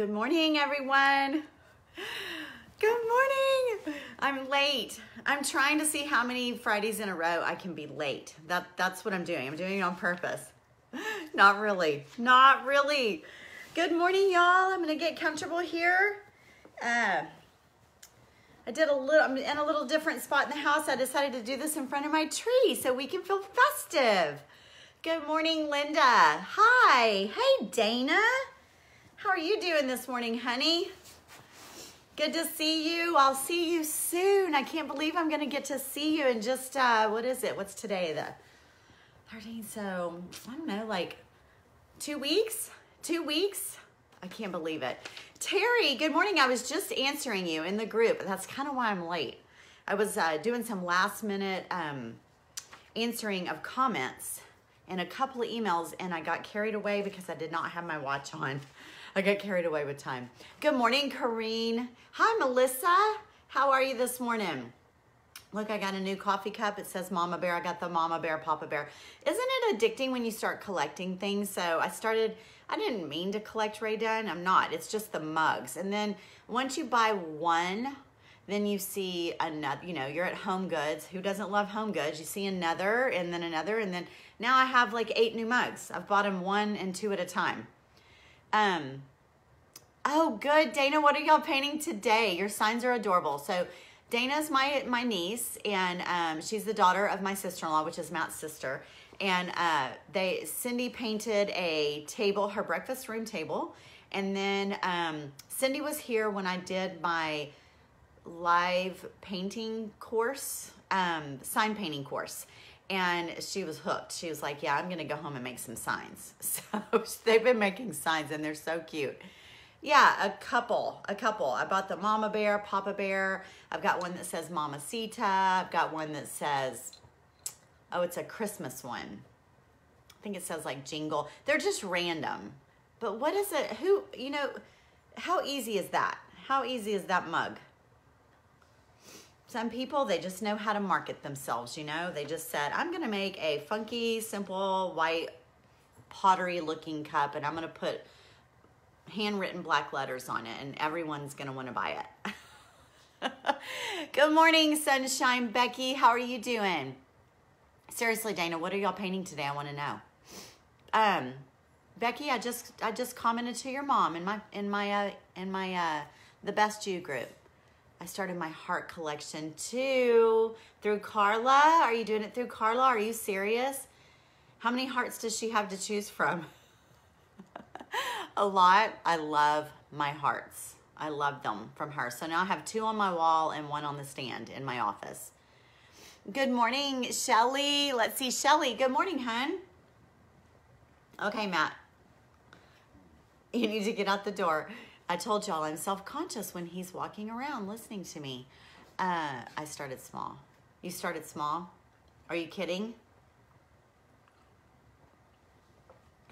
Good morning, everyone. Good morning. I'm late. I'm trying to see how many Fridays in a row I can be late. That's what I'm doing. I'm doing it on purpose. Not really. Not really. Good morning, y'all. I'm gonna get comfortable here. I'm in a little different spot in the house. I decided to do this in front of my tree so we can feel festive. Good morning, Linda. Hi. Hey, Dana. How are you doing this morning, honey? Good to see you. I'll see you soon. I can't believe I'm going to get to see you in just, what is it? What's today? The 13th. So, I don't know, like 2 weeks? 2 weeks? I can't believe it. Terry, good morning. I was just answering you in the group. That's kind of why I'm late. I was doing some last minute answering of comments and a couple of emails, and I got carried away because I did not have my watch on. I got carried away with time. Good morning, Corrine. Hi, Melissa. How are you this morning? Look, I got a new coffee cup. It says Mama Bear. I got the Mama Bear, Papa Bear. Isn't it addicting when you start collecting things? So I didn't mean to collect Ray Dunn. I'm not. It's just the mugs. And then once you buy one, then you see another, you know, you're at Home Goods. Who doesn't love Home Goods? You see another, and then another, and then now I have like 8 new mugs. I've bought them 1 and 2 at a time. Oh, good. Dana, what are y'all painting today? Your signs are adorable. So Dana's my niece, and she's the daughter of my sister-in-law, which is Matt's sister. And Cindy painted a table, her breakfast room table. And then Cindy was here when I did my live painting course, sign painting course. And she was hooked. She was like, yeah, I'm going to go home and make some signs. So they've been making signs, and they're so cute. Yeah, a couple. I bought the Mama Bear, Papa Bear. I've got one that says Mamacita. I've got one that says, oh, it's a Christmas one. I think it says like Jingle. They're just random. But what is it? Who, you know, how easy is that? How easy is that mug? Some people, they just know how to market themselves, you know? They just said, I'm going to make a funky, simple, white, pottery-looking cup, and I'm going to put handwritten black letters on it, and everyone's going to want to buy it. Good morning, Sunshine Becky. How are you doing? Seriously, Dana, what are y'all painting today? I want to know. Becky, I just commented to your mom in my The Best You group. I started my heart collection too through Carla. Are you doing it through Carla? Are you serious? How many hearts does she have to choose from? A lot. I love my hearts. I love them from her. So now I have 2 on my wall and 1 on the stand in my office. Good morning, Shelly. Let's see, Shelly. Good morning, hun. Okay, Matt. You need to get out the door. I told y'all I'm self-conscious when he's walking around listening to me. I started small. You started small? Are you kidding?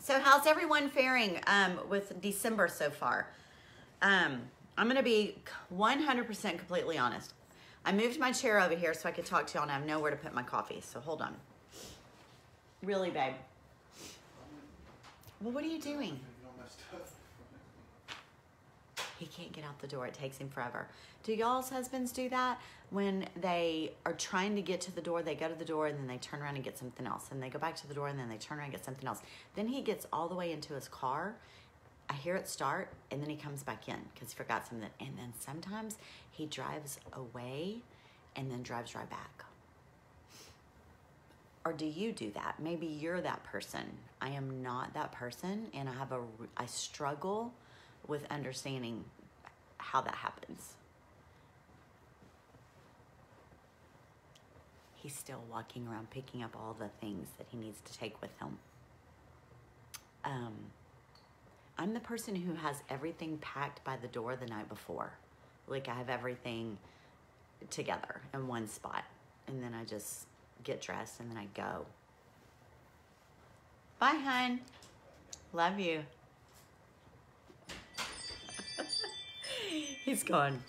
So how's everyone faring with December so far? I'm going to be 100% completely honest. I moved my chair over here so I could talk to y'all, and I have nowhere to put my coffee, so hold on. Really, babe? Well, what are you doing? He can't get out the door. It takes him forever. Do y'all's husbands do that? When they are trying to get to the door, they go to the door and then they turn around and get something else. And they go back to the door and then they turn around and get something else. Then he gets all the way into his car. I hear it start, and then he comes back in because he forgot something. And then sometimes he drives away and then drives right back. Or do you do that? Maybe you're that person. I am not that person, and I struggle with understanding how that happens. He's still walking around picking up all the things that he needs to take with him. I'm the person who has everything packed by the door the night before. Like, I have everything together in one spot, and then I just get dressed and then I go. Bye, hun. Love you. He's gone.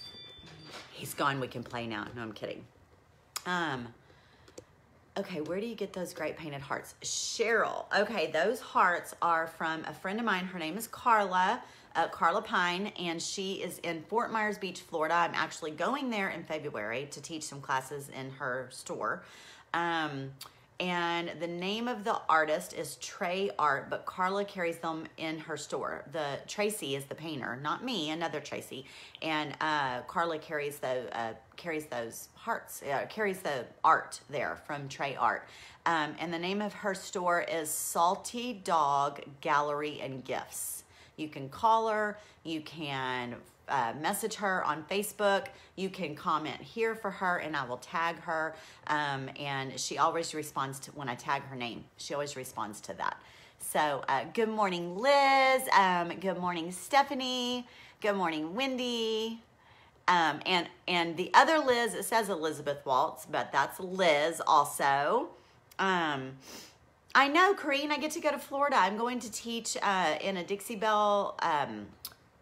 He's gone. We can play now. No, I'm kidding. Okay, where do you get those great painted hearts? Cheryl. Okay, those hearts are from a friend of mine. Her name is Carla, Carla Pine, and she is in Fort Myers Beach, Florida. I'm actually going there in February to teach some classes in her store. And the name of the artist is Trey Art, but Carla carries them in her store. The Tracy is the painter, not me, another Tracy. And Carla carries those hearts, carries the art there from Trey Art. And the name of her store is Salty Dog Gallery and Gifts. You can call her, you can message her on Facebook. You can comment here for her and I will tag her. And she always responds to when I tag her name. She always responds to that. So good morning, Liz. Good morning, Stephanie. Good morning, Wendy. And the other Liz, it says Elizabeth Waltz, but that's Liz also. I know, Corrine, I get to go to Florida. I'm going to teach in a Dixie Belle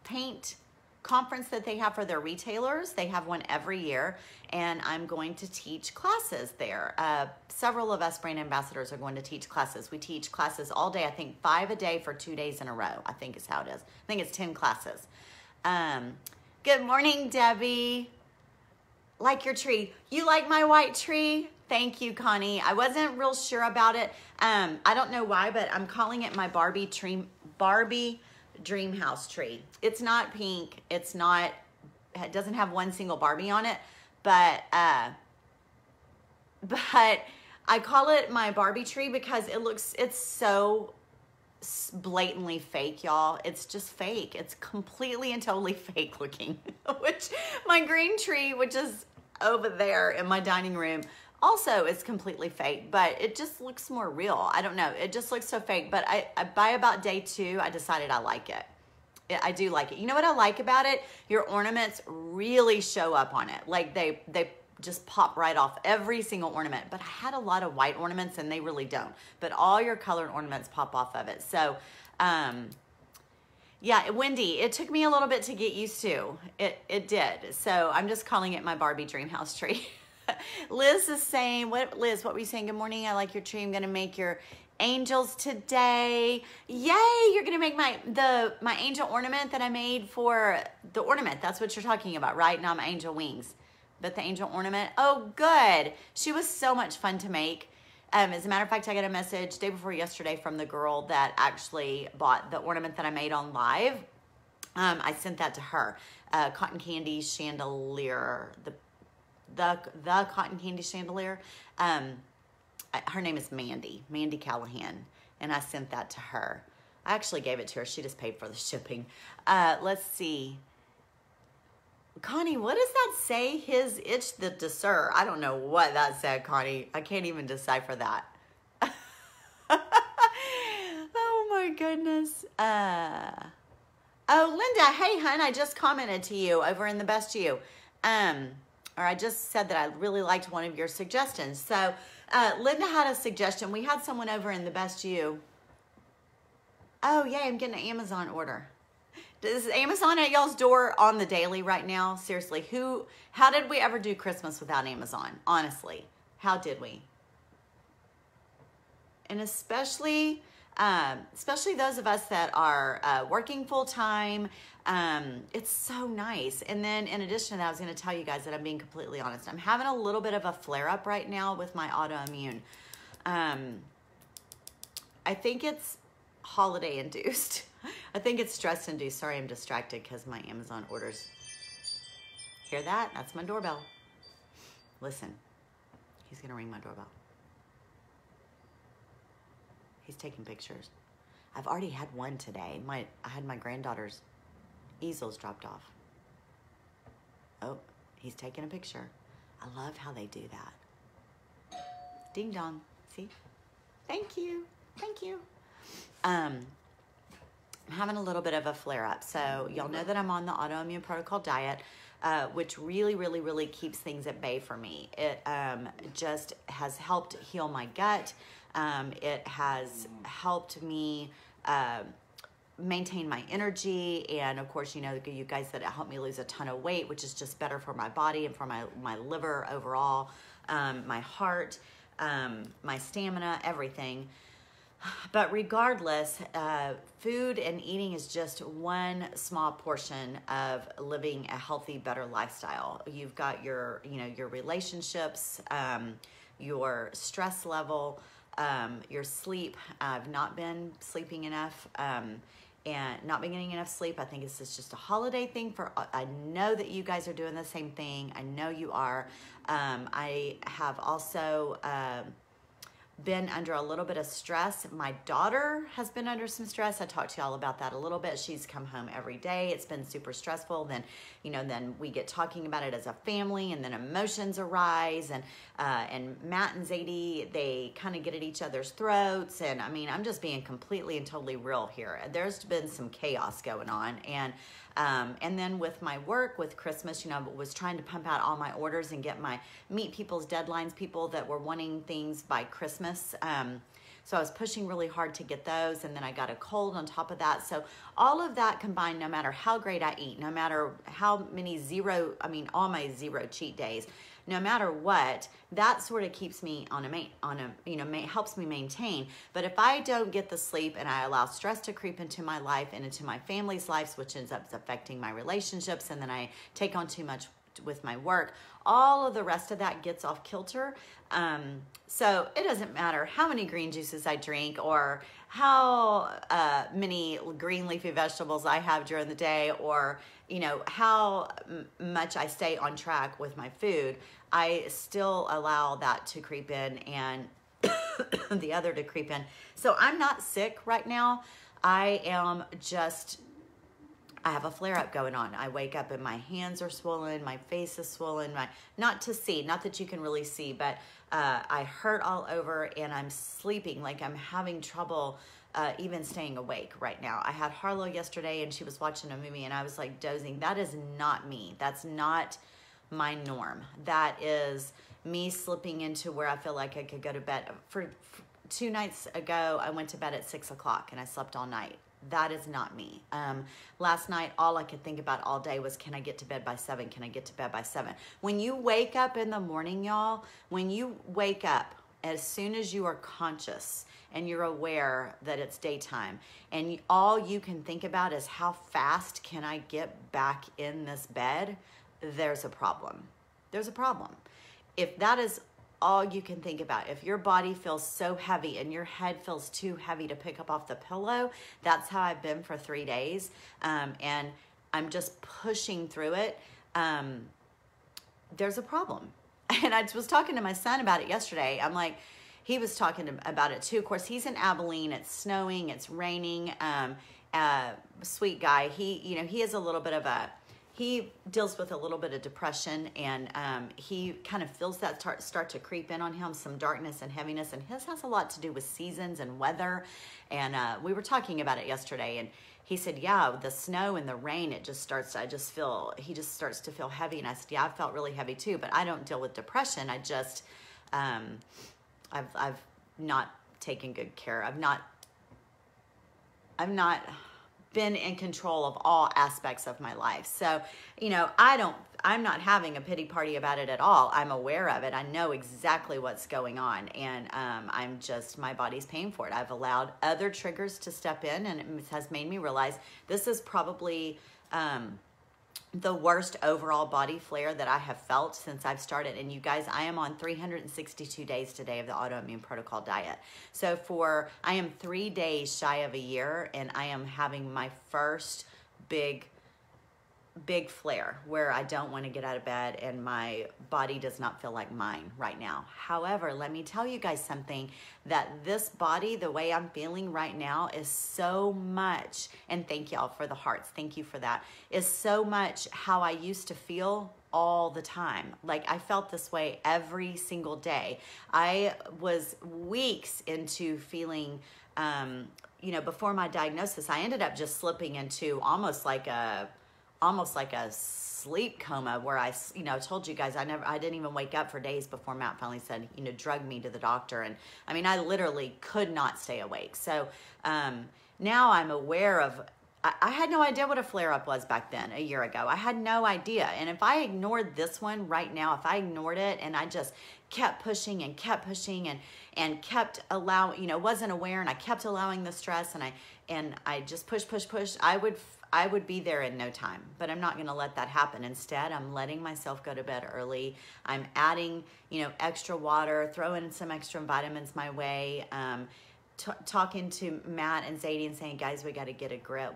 paint conference that they have for their retailers. They have one every year, and I'm going to teach classes there. Several of us brand ambassadors are going to teach classes. We teach classes all day. I think 5 a day for 2 days in a row, I think is how it is. I think it's 10 classes. Good morning, Debbie. Like your tree. You like my white tree? Thank you, Connie. I wasn't real sure about it. I don't know why, but I'm calling it my Barbie Dream House tree. It's not pink. It doesn't have one single Barbie on it, but I call it my Barbie tree because it's so blatantly fake, y'all. It's just fake. It's completely and totally fake looking, which my green tree, which is over there in my dining room, also is completely fake, but it just looks more real. I don't know. It just looks so fake, but by about day 2, I decided I like it. I do like it. You know what I like about it? Your ornaments really show up on it. Like they just pop right off, every single ornament. But I had a lot of white ornaments and they really don't. But all your colored ornaments pop off of it. So, yeah, Wendy, it took me a little bit to get used to. It did. So I'm just calling it my Barbie Dream House tree. Liz is saying, Liz, what were you saying? Good morning. I like your tree. I'm going to make your angels today. Yay. You're going to make my angel ornament that I made for the ornament. That's what you're talking about, right? Not my angel wings, but the angel ornament. Oh, good. She was so much fun to make. As a matter of fact, I got a message day before yesterday from the girl that actually bought the ornament that I made on live. I sent that to her. Cotton candy chandelier, the cotton candy chandelier. Her name is Mandy Callahan, and I sent that to her. I actually gave it to her. She just paid for the shipping. Let's see. Connie, what does that say? His itch the dessert. I don't know what that said, Connie. I can't even decipher that. Oh my goodness. Oh, Linda, hey, hun, I just commented to you over in the Best You. Or I just said that I really liked one of your suggestions. So Linda had a suggestion. We had someone over in the Best You. Oh, yay, I'm getting an Amazon order. Is Amazon at y'all's door on the daily right now? Seriously, how did we ever do Christmas without Amazon? Honestly, how did we? And especially those of us that are working full-time, it's so nice. And then in addition to that, I was going to tell you guys that I'm being completely honest. I'm having a little bit of a flare-up right now with my autoimmune. I think it's holiday-induced. I think it's stress-induced. Sorry, I'm distracted because my Amazon orders. Hear that? That's my doorbell. Listen, he's going to ring my doorbell. He's taking pictures. I've already had one today. I had my granddaughter's easels dropped off. Oh, he's taking a picture. I love how they do that. Ding dong. See? Thank you. Thank you. I'm having a little bit of a flare-up. So y'all know that I'm on the autoimmune protocol diet, which really, really, really keeps things at bay for me. It just has helped heal my gut. It has helped me maintain my energy. And of course, you know, you guys that helped me lose a ton of weight, which is just better for my body and for my liver overall, my heart. my stamina, everything. But regardless, food and eating is just one small portion of living a healthy, better lifestyle. You've got your, your relationships, your stress level, your sleep. I've not been sleeping enough, and not been getting enough sleep. I think it's just a holiday thing I know that you guys are doing the same thing. I know you are. I have also, been under a little bit of stress. My daughter has been under some stress. I talked to y'all about that a little bit. She's come home every day. It's been super stressful. Then, then we get talking about it as a family, and then emotions arise, and Matt and Zadie, they kind of get at each other's throats. And I mean, I'm just being completely and totally real here. There's been some chaos going on. And then with my work, with Christmas, was trying to pump out all my orders and meet people's deadlines, people that were wanting things by Christmas. So I was pushing really hard to get those, and then I got a cold on top of that. So all of that combined, no matter how great I eat, no matter how many all my 0 cheat days, no matter what, that sort of keeps me helps me maintain. But if I don't get the sleep and I allow stress to creep into my life and into my family's lives, which ends up affecting my relationships, and then I take on too much with my work, all of the rest of that gets off kilter. So it doesn't matter how many green juices I drink, or how many green leafy vegetables I have during the day, or how much I stay on track with my food. I still allow that to creep in, and the other to creep in. So I'm not sick right now. I have a flare-up going on. I wake up and my hands are swollen, my face is swollen, not that you can really see, but I hurt all over, and I'm sleeping, like I'm having trouble even staying awake right now. I had Harlow yesterday, and she was watching a movie, and I was like dozing. That is not me. That's not my norm. That is me slipping into where I feel like I could go to bed. For 2 nights ago, I went to bed at 6 o'clock and I slept all night. That is not me. Last night, all I could think about all day was, can I get to bed by 7? Can I get to bed by 7? When you wake up in the morning, y'all, when you wake up, as soon as you are conscious and you're aware that it's daytime, and all you can think about is, how fast can I get back in this bed? There's a problem. There's a problem. If that is all you can think about, if your body feels so heavy and your head feels too heavy to pick up off the pillow, that's how I've been for 3 days. And I'm just pushing through it. There's a problem. And I was talking to my son about it yesterday. I'm like, he was talking about it too. Of course, he's in Abilene. It's snowing. It's raining. Sweet guy. He is a little bit of he deals with a little bit of depression, and he kind of feels that start to creep in on him, some darkness and heaviness, and his has a lot to do with seasons and weather. And we were talking about it yesterday, and he said, yeah, the snow and the rain, he just starts to feel heavy. And I said, yeah, I felt really heavy too, but I don't deal with depression. I just, I've not taken good care. I've not been in control of all aspects of my life. So, I'm not having a pity party about it at all. I'm aware of it. I know exactly what's going on, and my body's paying for it. I've allowed other triggers to step in, and it has made me realize this is probably the worst overall body flare that I have felt since I've started. And you guys, I am on 362 days today of the Autoimmune Protocol diet. So I am 3 days shy of a year, and I am having my first big flare where I don't want to get out of bed, and my body does not feel like mine right now. However, let me tell you guys something, that this body, the way I'm feeling right now, is so much, and thank y'all for the hearts, thank you for that, is so much how I used to feel all the time. Like, I felt this way every single day. I was weeks into feeling, before my diagnosis, I ended up just slipping into almost like a sleep coma, where I told you guys I didn't even wake up for days before Matt finally said, drug me to the doctor. And I literally could not stay awake. So now I'm aware of, I had no idea what a flare-up was back then, a year ago. I had no idea. And if I ignored this one right now, if I ignored it and I just kept pushing and kept kept allowing, wasn't aware, and I kept allowing the stress, and I just push, I would be there in no time. But I'm not going to let that happen. Instead, I'm letting myself go to bed early. I'm adding, extra water, throwing in some extra vitamins my way, talking to Matt and Zadie and saying, guys, we got to get a grip.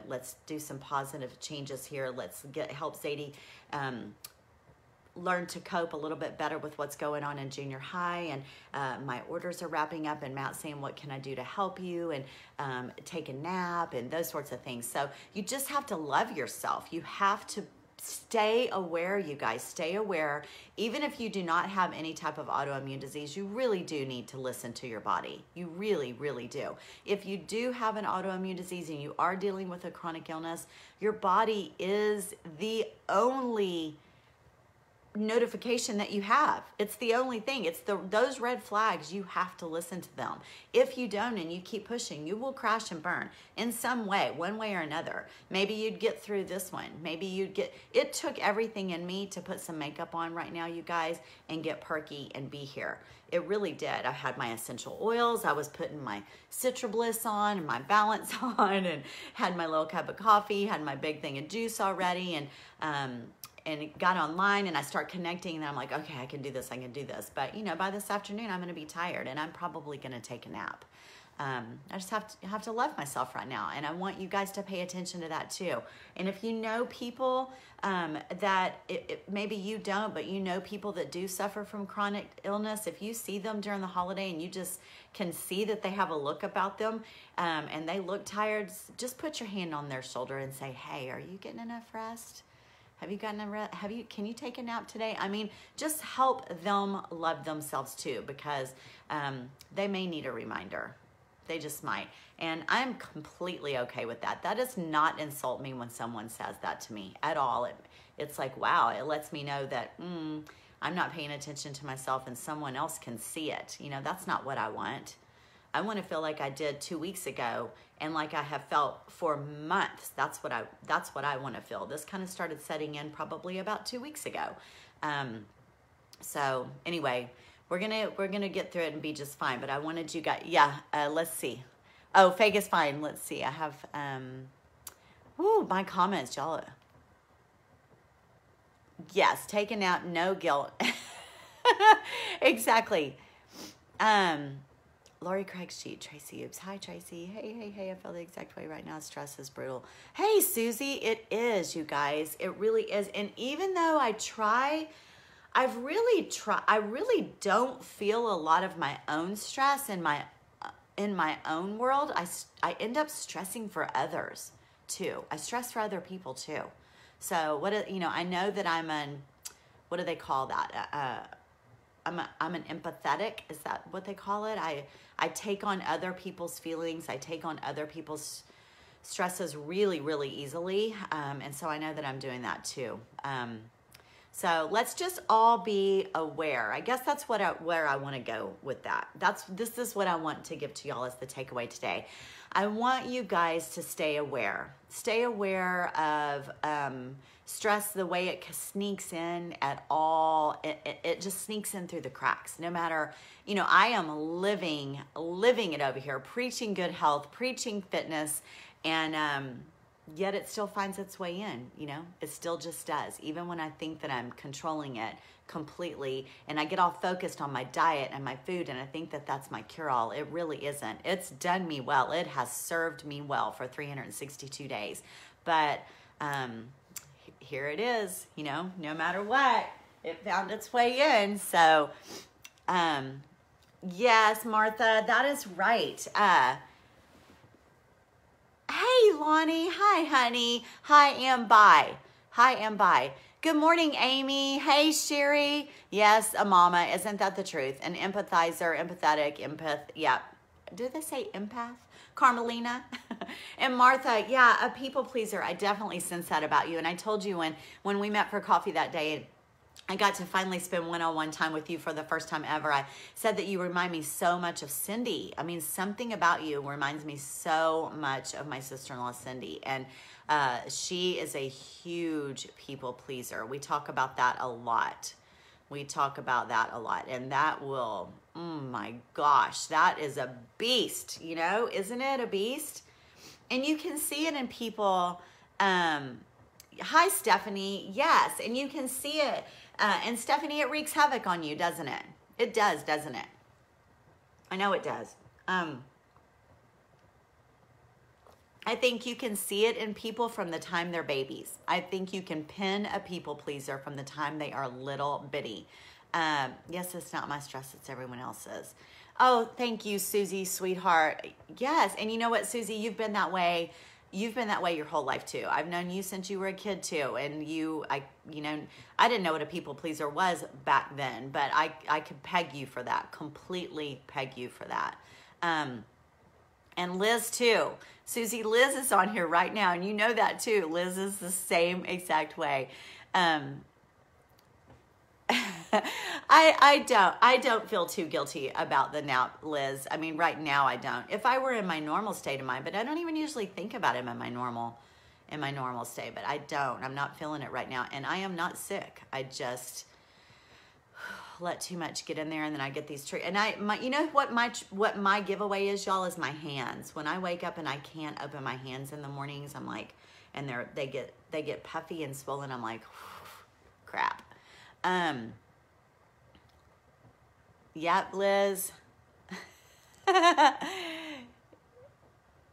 Let's do some positive changes here. Let's help Zadie learn to cope a little bit better with what's going on in junior high. And my orders are wrapping up, and Matt's saying, what can I do to help you? And take a nap and those sorts of things. So you just have to love yourself. You have to stay aware, you guys. Stay aware. Even if you do not have any type of autoimmune disease, you really do need to listen to your body. You really, really do. If you do have an autoimmune disease and you are dealing with a chronic illness, your body is the only notification that you have. It's the only thing. It's those red flags. You have to listen to them. If you don't and you keep pushing, you will crash and burn in some way, one way or another. Maybe you'd get through this one. Maybe it took everything in me to put some makeup on right now, you guys, and get perky and be here. It really did. I had my essential oils. I was putting my Citrabliss on and my Balance on, and had my little cup of coffee, had my big thing of juice already, and it got online, and I start connecting, and I'm like, okay, I can do this. But, by this afternoon, I'm going to be tired, and I'm probably going to take a nap. I just have to love myself right now, and I want you guys to pay attention to that too. And if you know people that maybe you don't, but you know people that do suffer from chronic illness, if you see them during the holiday and you just can see that they have a look about them and they look tired, just put your hand on their shoulder and say, hey, are you getting enough rest? Have you gotten a rest? Can you take a nap today? I mean, just help them love themselves too, because they may need a reminder. They just might. And I'm completely okay with that. That does not insult me when someone says that to me at all. It's like, wow, it lets me know that I'm not paying attention to myself and someone else can see it. That's not what I want. I want to feel like I did 2 weeks ago, and like I have felt for months. That's what I want to feel. This kind of started setting in probably about 2 weeks ago. So anyway, we're gonna get through it and be just fine. But I wanted you guys, let's see. Oh, Fake is fine. Let's see. I have my comments, y'all. Yes, take a nap, no guilt. Exactly. Lori Craig's sheet, Tracy Oops. Hi, Tracy. Hey, I feel the exact way right now. Stress is brutal. Hey, Susie, it is, you guys. It really is. And even though I really don't feel a lot of my own stress in my own world. I end up stressing for others too. I stress for other people too. So I know that I'm what do they call that? I'm an empathetic. Is that what they call it? I take on other people's feelings. I take on other people's stresses really, really easily. And so I know that I'm doing that too. So let's just all be aware. I guess that's where I want to go with that. This is what I want to give to y'all as the takeaway today. I want you guys to stay aware. Stay aware of stress, the way it sneaks in at all. It just sneaks in through the cracks. No matter, I am living it over here, preaching good health, preaching fitness, and yet it still finds its way in, it still just does. Even when I think that I'm controlling it completely and I get all focused on my diet and my food and I think that that's my cure-all, it really isn't. It's done me well. It has served me well for 362 days. But here it is, no matter what, it found its way in. So, yes, Martha, that is right. Hey, Lonnie. Hi, honey. Hi, Ambi. Good morning, Amy. Hey, Sherry. Yes, a mama. Isn't that the truth? An empathizer, empathetic, empath. Yeah. Do they say empath? Carmelina. And Martha, yeah, a people pleaser. I definitely sense that about you. And I told you when we met for coffee that day, I got to finally spend one-on-one time with you for the first time ever. I said that you remind me so much of Cindy. I mean, something about you reminds me so much of my sister-in-law, Cindy. And she is a huge people pleaser. We talk about that a lot. We talk about that a lot. And that will, oh my gosh, that is a beast, you know, isn't it a beast? And you can see it in people. Hi, Stephanie. Yes, and you can see it. And Stephanie, it wreaks havoc on you, doesn't it? It does, doesn't it? I know it does. I think you can see it in people from the time they're babies. I think you can pin a people pleaser from the time they are little bitty. Yes, it's not my stress, it's everyone else's. Oh, thank you, Susie, sweetheart. Yes, and you know what, Susie, you've been that way. You've been that way your whole life too. I've known you since you were a kid too, and I didn't know what a people pleaser was back then, but I could peg you for that, completely peg you for that. And Liz too. Susie, Liz is on here right now, and you know that too. Liz is the same exact way. I don't feel too guilty about the nap, Liz. I mean, right now I don't. If I were in my normal state of mind, but I don't even usually think about him in my normal state, but I don't. I'm not feeling it right now, and I am not sick. I just let too much get in there, and then I get these and you know what my giveaway is, y'all, is my hands. When I wake up and I can't open my hands in the mornings, I'm like, and they get puffy and swollen. I'm like, crap. Yep, Liz.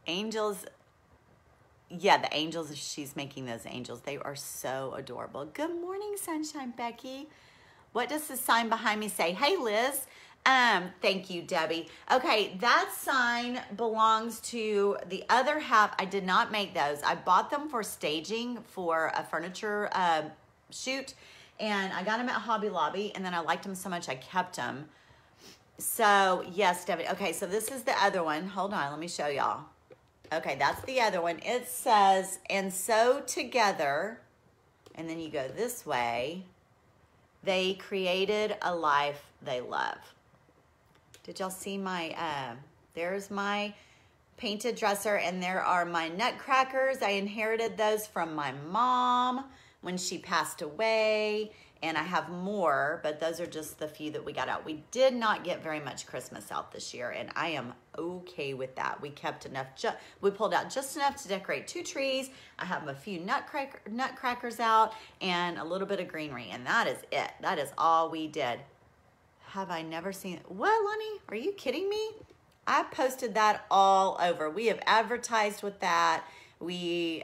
Angels. Yeah, the angels, she's making those angels. They are so adorable. Good morning, Sunshine Becky. What does the sign behind me say? Hey, Liz. Thank you, Debbie. Okay, that sign belongs to the other half. I did not make those. I bought them for staging for a furniture shoot, and I got them at Hobby Lobby, and then I liked them so much I kept them. So, yes, Debbie. Okay, so this is the other one. Hold on, let me show y'all. Okay, that's the other one. It says, and so together, and then you go this way, they created a life they love. Did y'all see my, there's my painted dresser, and there are my nutcrackers. I inherited those from my mom when she passed away, and I have more, but those are just the few that we got out. We did not get very much Christmas out this year, and I am okay with that. We kept enough, we pulled out just enough to decorate 2 trees. I have a few nutcrackers out and a little bit of greenery, and that is it. That is all we did. Have I never seen it? What, Lonnie? Are you kidding me? I posted that all over. We have advertised with that. We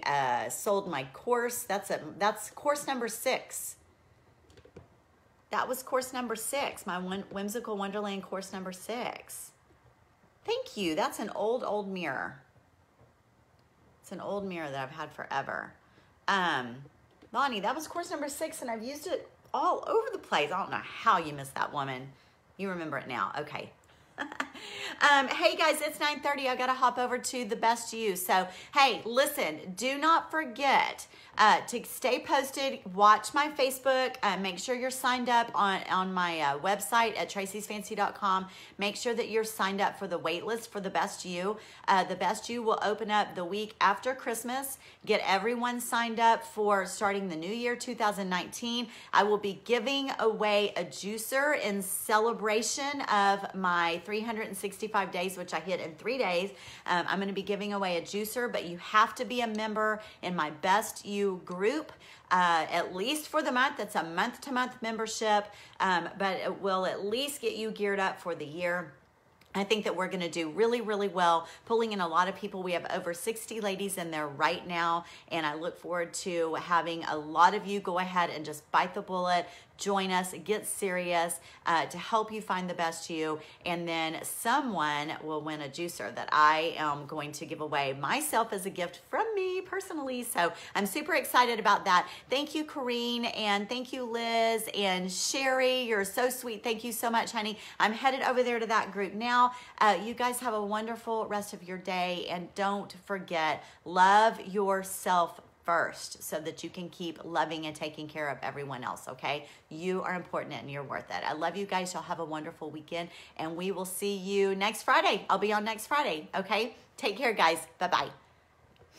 sold my course. That's course number 6. That was course number 6, my Whimsical Wonderland course number 6. Thank you. That's an old mirror. It's an old mirror that I've had forever. Lonnie, that was course number 6, and I've used it all over the place. I don't know how you missed that, woman. You remember it now. Okay. Hey guys, it's 9:30. I gotta hop over to the best you. So hey, listen, do not forget to stay posted. Watch my Facebook. Make sure you're signed up on my website at tracysfancy.com. Make sure that you're signed up for the wait list for the best you. The best you will open up the week after Christmas. Get everyone signed up for starting the new year 2019. I will be giving away a juicer in celebration of my 365 days, which I hit in 3 days. I'm going to be giving away a juicer, but you have to be a member in my Best You group, at least for the month. It's a month-to-month membership, but it will at least get you geared up for the year. I think that we're going to do really, really well, pulling in a lot of people. We have over 60 ladies in there right now, and I look forward to having a lot of you go ahead and just bite the bullet, join us, get serious to help you find the best you, and then someone will win a juicer that I am going to give away myself as a gift from me personally. So I'm super excited about that. Thank you, Corrine, and thank you, Liz, and Sherry. You're so sweet. Thank you so much, honey. I'm headed over there to that group now. You guys have a wonderful rest of your day, and don't forget, love yourself first so that you can keep loving and taking care of everyone else, okay? You are important and you're worth it. I love you guys. Y'all have a wonderful weekend, and we will see you next Friday. I'll be on next Friday, okay? Take care, guys. Bye-bye.